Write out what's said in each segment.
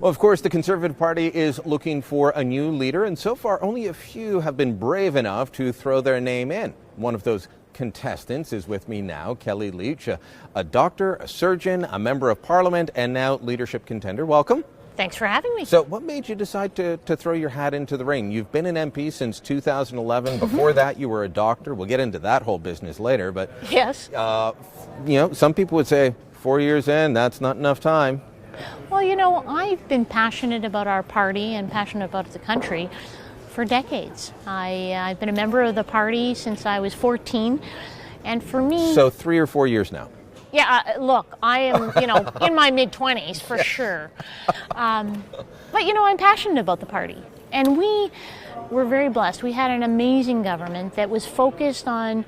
Well, of course, the Conservative Party is looking for a new leader, and so far only a few have been brave enough to throw their name in. One of those contestants is with me now, Kellie Leitch, a doctor, a surgeon, a member of Parliament, and now leadership contender. Welcome. Thanks for having me. So what made you decide to throw your hat into the ring? You've been an MP since 2011. Before that, you were a doctor. We'll get into that whole business later. But yes, some people would say 4 years in, that's not enough time. Well, I've been passionate about our party and passionate about the country for decades. I've been a member of the party since I was 14, and for me... So 3 or 4 years now? Yeah, look, I am, in my mid-20s for sure. But, I'm passionate about the party. And we were very blessed. We had an amazing government that was focused on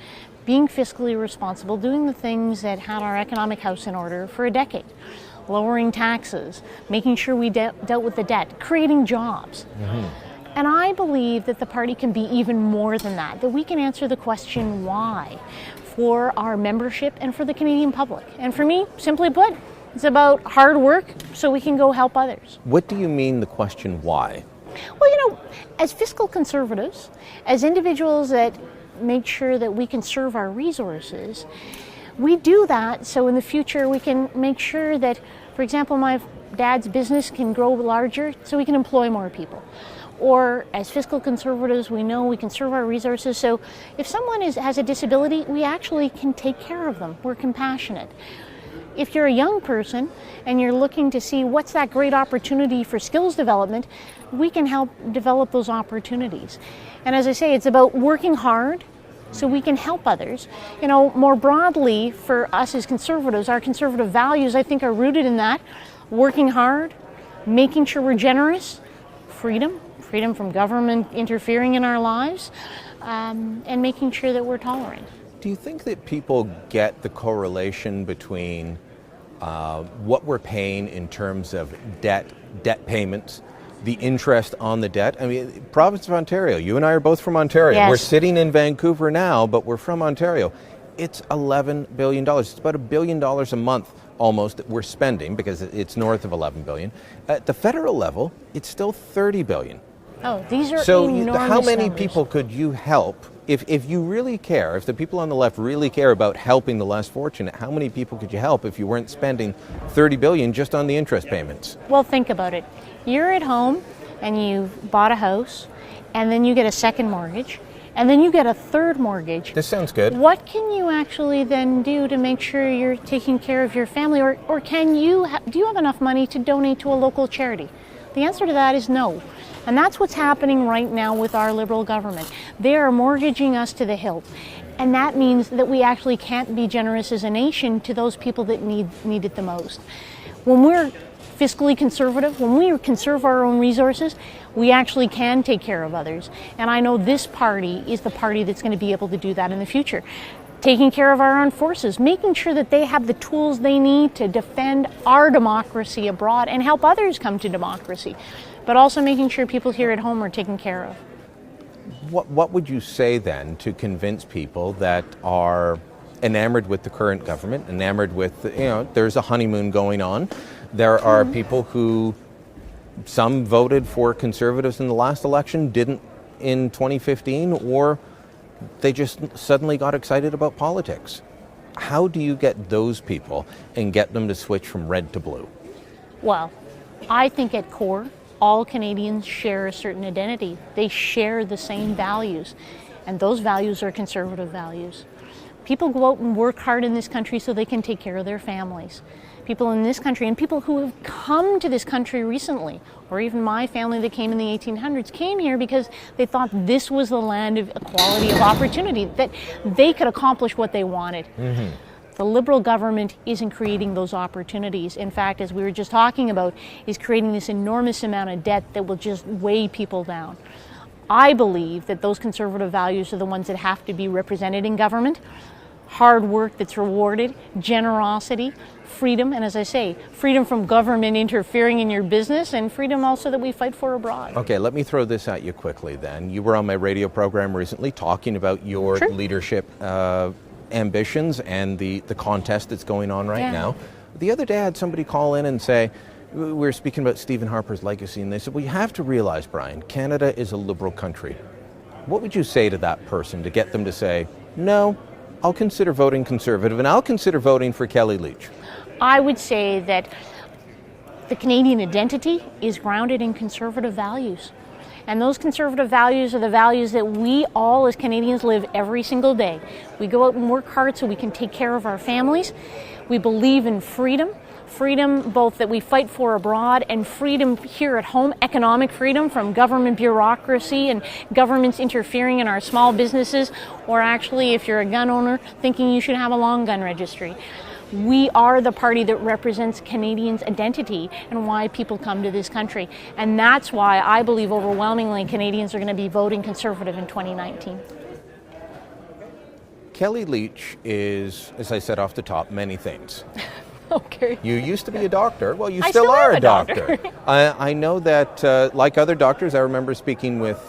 being fiscally responsible, doing the things that had our economic house in order for a decade. Lowering taxes, making sure we dealt with the debt, creating jobs. Mm-hmm. And I believe that the party can be even more than that we can answer the question why for our membership and for the Canadian public. And for me, simply put, it's about hard work so we can go help others. What do you mean the question why? Well, as fiscal conservatives, as individuals that make sure that we can serve our resources, we do that so in the future we can make sure that, for example, my dad's business can grow larger so we can employ more people. Or as fiscal conservatives, we know we can serve our resources. So if someone has a disability, we actually can take care of them. We're compassionate. If you're a young person and you're looking to see what's that great opportunity for skills development, we can help develop those opportunities. And as I say, it's about working hard so we can help others. More broadly for us as conservatives, our conservative values, I think, are rooted in that. Working hard, making sure we're generous, freedom from government interfering in our lives, and making sure that we're tolerant. Do you think that people get the correlation between what we're paying in terms of debt payments, the interest on the debt? I mean, province of Ontario, you and I are both from Ontario. Yes. We're sitting in Vancouver now, but we're from Ontario. It's $11 billion. It's about $1 billion a month almost that we're spending because it's north of $11 billion. At the federal level, it's still $30 billion. Oh, these are so enormous how many numbers. people could you help? If you really care, if the people on the left really care about helping the less fortunate, how many people could you help if you weren't spending $30 billion just on the interest payments? Well, think about it. You're at home and you've bought a house and then you get a second mortgage and then you get a third mortgage. This sounds good. What can you actually then do to make sure you're taking care of your family, or do you have enough money to donate to a local charity? The answer to that is no. And that's what's happening right now with our Liberal government. They are mortgaging us to the hilt. And that means that we actually can't be generous as a nation to those people that need it the most. When we're fiscally conservative, when we conserve our own resources, we actually can take care of others. And I know this party is the party that's going to be able to do that in the future. Taking care of our armed forces, making sure that they have the tools they need to defend our democracy abroad and help others come to democracy, but also making sure people here at home are taken care of. What would you say then to convince people that are enamored with the current government, enamored with, there's a honeymoon going on. There are people who, some voted for Conservatives in the last election, didn't in 2015, or they just suddenly got excited about politics. How do you get those people and get them to switch from red to blue? Well, I think at core, all Canadians share a certain identity. They share the same values, and those values are conservative values. People go out and work hard in this country so they can take care of their families. People in this country, and people who have come to this country recently, or even my family that came in the 1800s, came here because they thought this was the land of equality of opportunity, that they could accomplish what they wanted. Mm-hmm. The Liberal government isn't creating those opportunities. In fact, as we were just talking about, is creating this enormous amount of debt that will just weigh people down. I believe that those conservative values are the ones that have to be represented in government. Hard work that's rewarded, generosity, freedom, and as I say, freedom from government interfering in your business, and freedom also that we fight for abroad. Okay, let me throw this at you quickly then. You were on my radio program recently talking about your leadership ambitions and the contest that's going on right now. The other day I had somebody call in and say, We were speaking about Stephen Harper's legacy, and they said, well, you have to realize, Brian, Canada is a liberal country. What would you say to that person to get them to say, no, I'll consider voting Conservative and I'll consider voting for Kellie Leitch? I would say that the Canadian identity is grounded in conservative values. And those conservative values are the values that we all as Canadians live every single day. We go out and work hard so we can take care of our families. We believe in freedom. Freedom both that we fight for abroad and freedom here at home, economic freedom from government bureaucracy and governments interfering in our small businesses, or actually if you're a gun owner thinking you should have a long gun registry. We are the party that represents Canadians' identity and why people come to this country. And that's why I believe overwhelmingly Canadians are going to be voting Conservative in 2019. Kellie Leitch is, as I said off the top, many things. Okay. You used to be a doctor. Well, you I still are am a doctor. I know that, like other doctors, I remember speaking with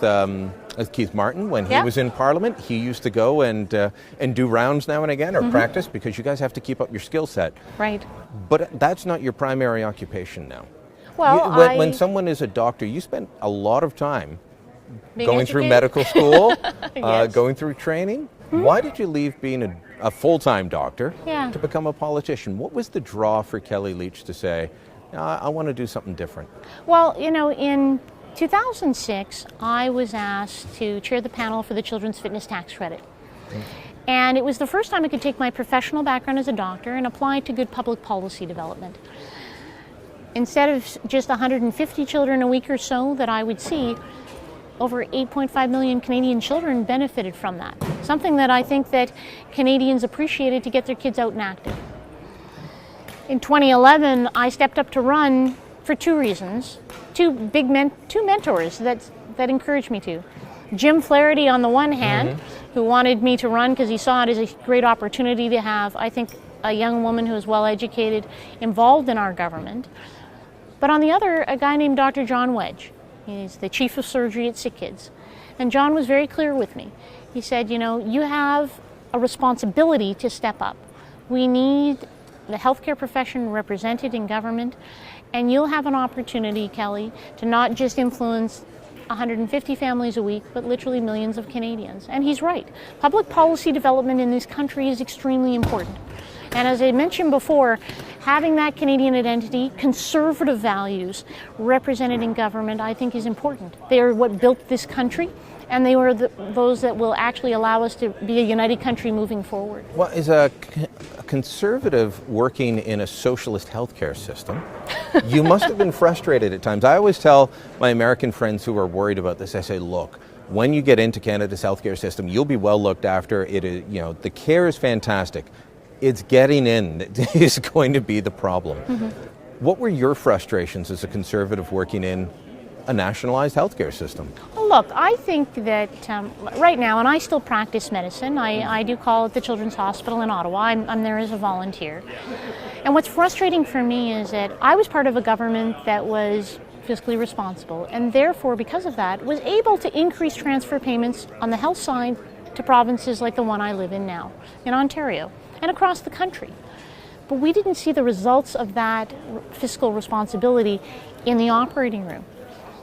Keith Martin when he was in Parliament. He used to go and do rounds now and again, or practice, because you guys have to keep up your skill set. Right. But that's not your primary occupation now. Well, when someone is a doctor, you spend a lot of time going through educated. medical school, Yes. going through training. Why did you leave being a full-time doctor Yeah. to become a politician? What was the draw for Kellie Leitch to say, I want to do something different? Well, you know, in 2006, I was asked to chair the panel for the Children's Fitness Tax Credit. And it was the first time I could take my professional background as a doctor and apply it to good public policy development. Instead of just 150 children a week or so that I would see, over 8.5 million Canadian children benefited from that. Something that I think that Canadians appreciated to get their kids out and active. In 2011, I stepped up to run for two reasons. Two mentors that encouraged me to. Jim Flaherty on the one hand, who wanted me to run because he saw it as a great opportunity to have, I think, a young woman who is well educated involved in our government. But on the other, a guy named Dr. John Wedge. He's the chief of surgery at Sick Kids. And John was very clear with me. He said, you know, you have a responsibility to step up. We need the healthcare profession represented in government, and you'll have an opportunity, Kellie, to not just influence 150 families a week, but literally millions of Canadians. And he's right. Public policy development in this country is extremely important. And as I mentioned before, having that Canadian identity, conservative values represented in government, I think is important. They are what built this country, and they were those that will actually allow us to be a united country moving forward. Well, as a conservative working in a socialist healthcare system, you must have been frustrated at times. I always tell my American friends who are worried about this, I say, look, when you get into Canada's healthcare system, you'll be well looked after. It is, you know, the care is fantastic. It's getting in that is going to be the problem. What were your frustrations as a conservative working in a nationalized healthcare system? Well, look, I think that right now, and I still practice medicine, I do call at the Children's Hospital in Ottawa. I'm there as a volunteer. And what's frustrating for me is that I was part of a government that was fiscally responsible, and therefore, because of that, was able to increase transfer payments on the health side to provinces like the one I live in now, in Ontario, and across the country. But we didn't see the results of that fiscal responsibility in the operating room.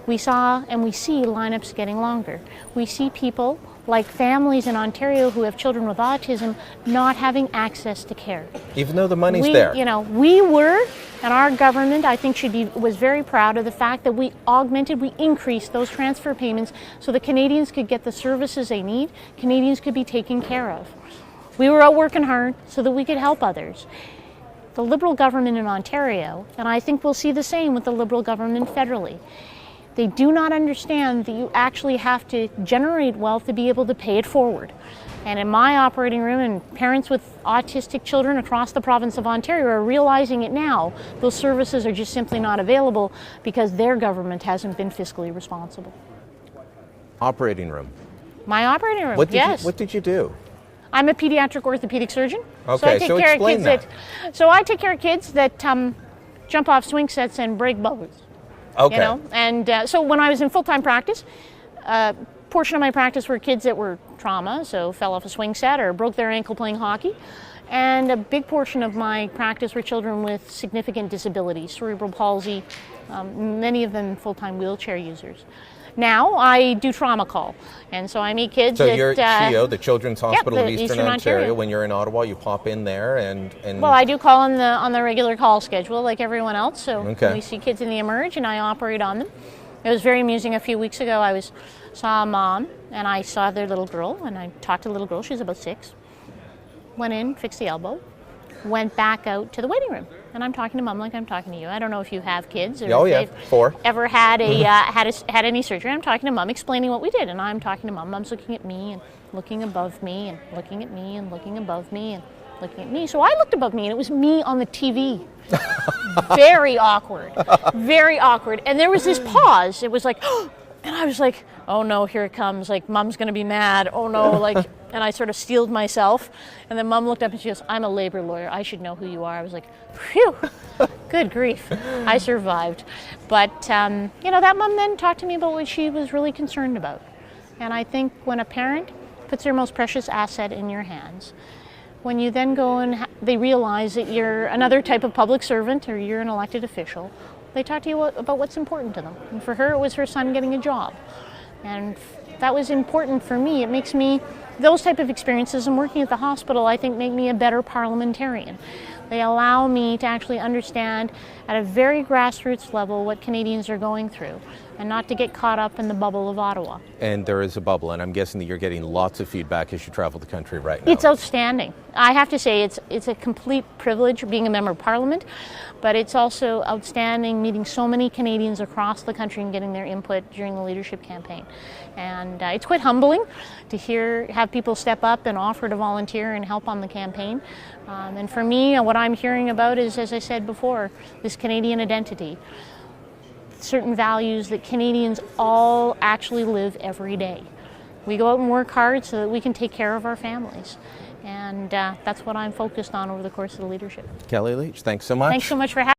We saw and we see lineups getting longer. We see people, like families in Ontario who have children with autism, not having access to care. Even though the money's there. You know, we were, and our government, I think, was very proud of the fact that we increased those transfer payments so that Canadians could get the services they need, Canadians could be taken care of. We were out working hard so that we could help others. The Liberal government in Ontario, and I think we'll see the same with the Liberal government federally, they do not understand that you actually have to generate wealth to be able to pay it forward. And in my operating room, and parents with autistic children across the province of Ontario are realizing it now, those services are just simply not available because their government hasn't been fiscally responsible. Operating room. My operating room, What did you do? I'm a pediatric orthopedic surgeon. Okay, so explain that. So I take care of kids that jump off swing sets and break bones. Okay. You know, and so when I was in full-time practice, portion of my practice were kids that were trauma, so fell off a swing set or broke their ankle playing hockey. And a big portion of my practice were children with significant disabilities, cerebral palsy, many of them full-time wheelchair users. Now I do trauma call, and so I meet kids. So you're at CHO, the Children's Hospital of Eastern Ontario. Ontario. When you're in Ottawa, you pop in there and Well, I do call on the regular call schedule like everyone else. So Okay. we see kids in the emerge, and I operate on them. It was very amusing. A few weeks ago, I saw a mom, and I saw their little girl, and I talked to the little girl. She was about 6. Went in, fixed the elbow, went back out to the waiting room, and I'm talking to Mom like I'm talking to you. I don't know if you have kids or if they've 4. ever had had any surgery. I'm talking to Mom, explaining what we did, and I'm talking to Mom. Mom's looking at me and looking above me and looking at me and looking above me and looking at me. So I looked above me, and it was me on the TV. Very awkward, very awkward. And there was this pause. It was like, and I was like, oh no, here it comes. Like, Mom's gonna be mad. Oh no, like. And I sort of steeled myself, and then Mom looked up and she goes, I'm a labor lawyer, I should know who you are. I was like, phew, good grief, I survived. But, that Mom then talked to me about what she was really concerned about. And I think when a parent puts their most precious asset in your hands, when you then go and they realize that you're another type of public servant or you're an elected official, they talk to you about what's important to them. And for her, it was her son getting a job. And that was important for me. It makes me, those type of experiences and working at the hospital, I think, make me a better parliamentarian. They allow me to actually understand at a very grassroots level what Canadians are going through and not to get caught up in the bubble of Ottawa. And there is a bubble, and I'm guessing that you're getting lots of feedback as you travel the country right now. It's outstanding. I have to say it's a complete privilege being a member of Parliament, but it's also outstanding meeting so many Canadians across the country and getting their input during the leadership campaign. And it's quite humbling to have people step up and offer to volunteer and help on the campaign. And for me, what I'm hearing about is, as I said before, this Canadian identity. Certain values that Canadians all actually live every day. We go out and work hard so that we can take care of our families. And that's what I'm focused on over the course of the leadership. Kellie Leitch, thanks so much. Thanks so much for having me.